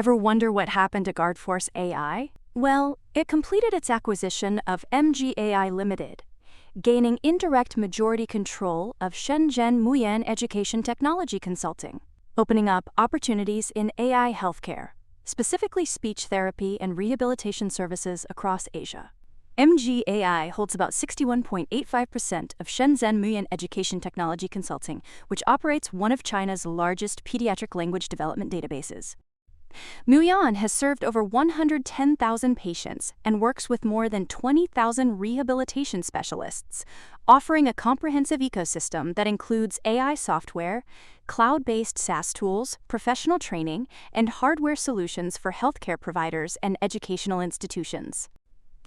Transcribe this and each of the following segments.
Ever wonder what happened to Guardforce AI? Well, it completed its acquisition of GFAI Limited, gaining indirect majority control of Shenzhen Muyan Education Technology Consulting, opening up opportunities in AI healthcare, specifically speech therapy and rehabilitation services across Asia. GFAI holds about 61.85% of Shenzhen Muyan Education Technology Consulting, which operates one of China's largest pediatric language development databases. Muyan has served over 110,000 patients and works with more than 20,000 rehabilitation specialists, offering a comprehensive ecosystem that includes AI software, cloud-based SaaS tools, professional training, and hardware solutions for healthcare providers and educational institutions.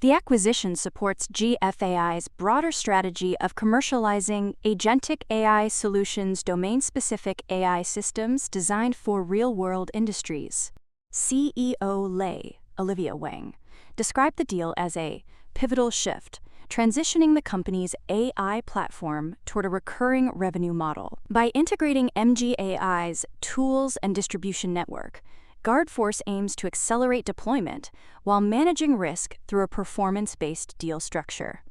The acquisition supports GFAI's broader strategy of commercializing agentic AI solutions, domain-specific AI systems designed for real-world industries. CEO Lei, Olivia Wang, described the deal as a pivotal shift, transitioning the company's AI platform toward a recurring revenue model. By integrating GFAI's tools and distribution network, Guardforce aims to accelerate deployment while managing risk through a performance-based deal structure.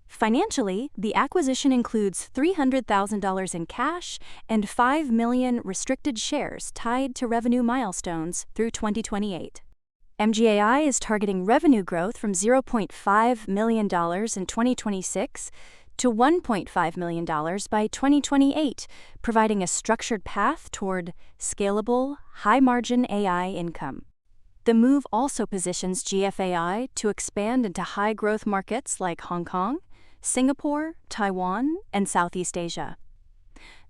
Financially, the acquisition includes $300,000 in cash and 5 million restricted shares tied to revenue milestones through 2028. GFAI is targeting revenue growth from $0.5 million in 2026 to $1.5 million by 2028, providing a structured path toward scalable, high-margin AI income. The move also positions GFAI to expand into high-growth markets like Hong Kong, Singapore, Taiwan, and Southeast Asia.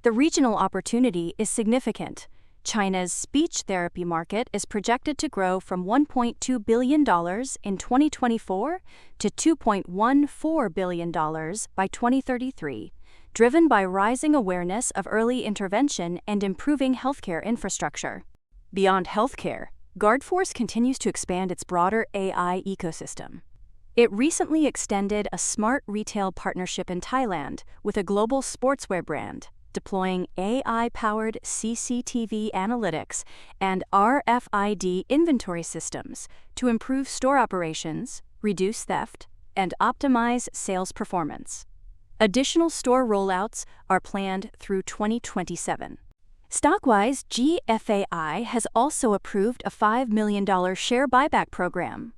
The regional opportunity is significant. China's speech therapy market is projected to grow from $1.2 billion in 2024 to $2.14 billion by 2033, driven by rising awareness of early intervention and improving healthcare infrastructure. Beyond healthcare, Guardforce continues to expand its broader AI ecosystem. It recently extended a smart retail partnership in Thailand with a global sportswear brand, deploying AI-powered CCTV analytics and RFID inventory systems to improve store operations, reduce theft, and optimize sales performance. Additional store rollouts are planned through 2027. Stockwise, GFAI has also approved a $5 million share buyback program.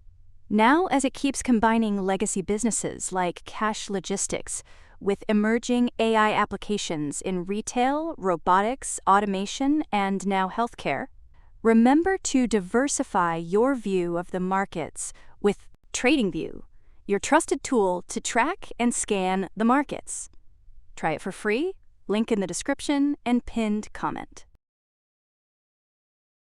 Now, as it keeps combining legacy businesses like cash logistics with emerging AI applications in retail, robotics, automation, and now healthcare, remember to diversify your view of the markets with TradingView, your trusted tool to track and scan the markets. Try it for free, link in the description and pinned comment.